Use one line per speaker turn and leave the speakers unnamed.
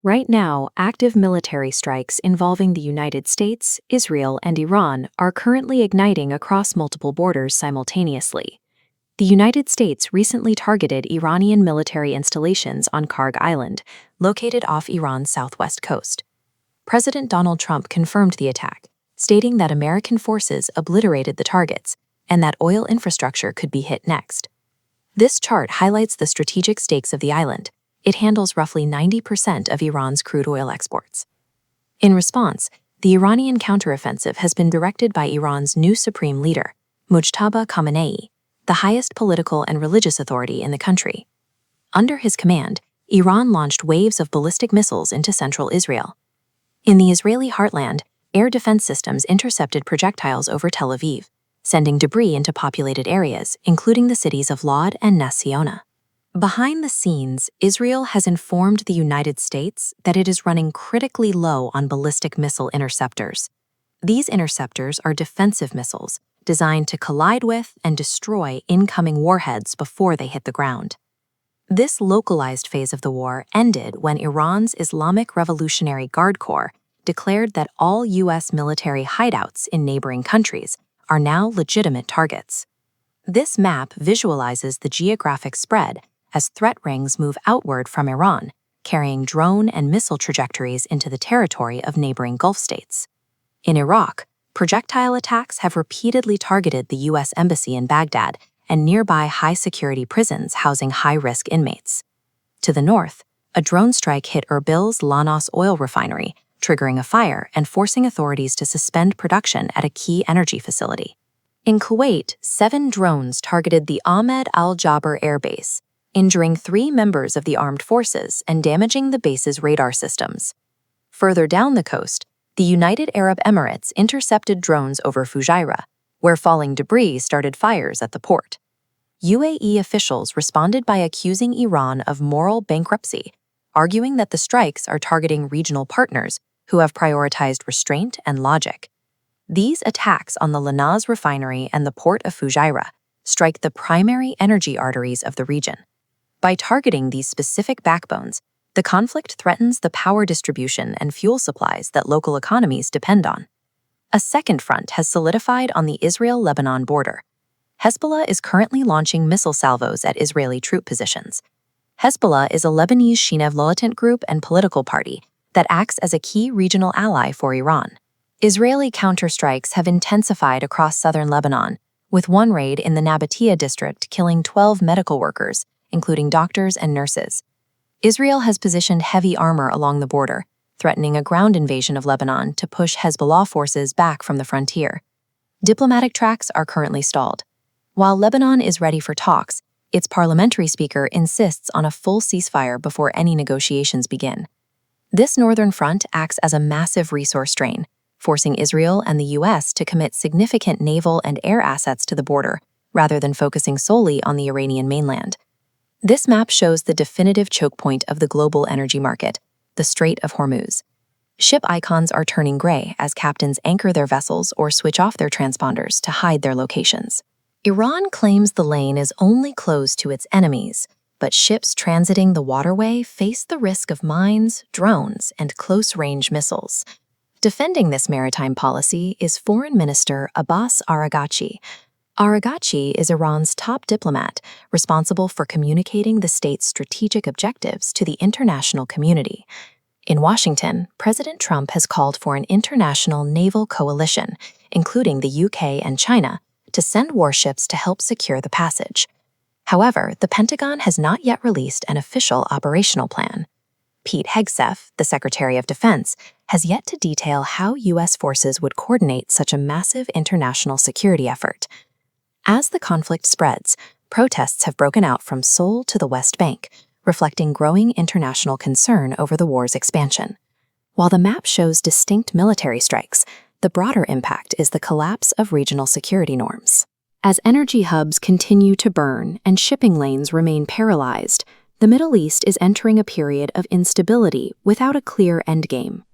Right now, active military strikes involving the United States, Israel, and Iran are currently igniting across multiple borders simultaneously. The United States recently targeted Iranian military installations on Kharg Island, located off Iran's southwest coast. President Donald Trump confirmed the attack, stating that American forces obliterated the targets and that oil infrastructure could be hit next. This chart highlights the strategic stakes of the island. It handles roughly 90% of Iran's crude oil exports. In response, the Iranian counteroffensive has been directed by Iran's new supreme leader, Mujtaba Khamenei, the highest political and religious authority in the country. Under his command, Iran launched waves of ballistic missiles into central Israel. In the Israeli heartland, air defense systems intercepted projectiles over Tel Aviv, sending debris into populated areas, including the cities of Lod and Nes Ziona. Behind the scenes, Israel has informed the United States that it is running critically low on ballistic missile interceptors. These interceptors are defensive missiles designed to collide with and destroy incoming warheads before they hit the ground. This localized phase of the war ended when Iran's Islamic Revolutionary Guard Corps declared that all U.S. military hideouts in neighboring countries are now legitimate targets. This map visualizes the geographic spread as threat rings move outward from Iran, carrying drone and missile trajectories into the territory of neighboring Gulf states. In Iraq, projectile attacks have repeatedly targeted the U.S. Embassy in Baghdad and nearby high-security prisons housing high-risk inmates. To the north, a drone strike hit Erbil's Llanos oil refinery, triggering a fire and forcing authorities to suspend production at a key energy facility. In Kuwait, 7 drones targeted the Ahmed al-Jaber Air Base, injuring 3 members of the armed forces and damaging the base's radar systems. Further down the coast, the United Arab Emirates intercepted drones over Fujairah, where falling debris started fires at the port. UAE officials responded by accusing Iran of moral bankruptcy, arguing that the strikes are targeting regional partners who have prioritized restraint and logic. These attacks on the Llanos refinery and the port of Fujairah strike the primary energy arteries of the region. By targeting these specific backbones, the conflict threatens the power distribution and fuel supplies that local economies depend on. A second front has solidified on the Israel-Lebanon border. Hezbollah is currently launching missile salvos at Israeli troop positions. Hezbollah is a Lebanese Shinev militant group and political party that acts as a key regional ally for Iran. Israeli counterstrikes have intensified across southern Lebanon, with one raid in the Nabatea district killing 12 medical workers, including doctors and nurses. Israel has positioned heavy armor along the border, threatening a ground invasion of Lebanon to push Hezbollah forces back from the frontier. Diplomatic tracks are currently stalled. While Lebanon is ready for talks, its parliamentary speaker insists on a full ceasefire before any negotiations begin. This northern front acts as a massive resource drain, forcing Israel and the U.S. to commit significant naval and air assets to the border, rather than focusing solely on the Iranian mainland. This map shows the definitive choke point of the global energy market, the Strait of Hormuz. Ship icons are turning gray as captains anchor their vessels or switch off their transponders to hide their locations. Iran claims the lane is only closed to its enemies, but ships transiting the waterway face the risk of mines, drones, and close-range missiles. Defending this maritime policy is Foreign Minister Abbas Araghchi. Araghchi is Iran's top diplomat, responsible for communicating the state's strategic objectives to the international community. In Washington, President Trump has called for an international naval coalition, including the UK and China, to send warships to help secure the passage. However, the Pentagon has not yet released an official operational plan. Pete Hegseth, the Secretary of Defense, has yet to detail how U.S. forces would coordinate such a massive international security effort. As the conflict spreads, protests have broken out from Seoul to the West Bank, reflecting growing international concern over the war's expansion. While the map shows distinct military strikes, the broader impact is the collapse of regional security norms. As energy hubs continue to burn and shipping lanes remain paralyzed, the Middle East is entering a period of instability without a clear endgame.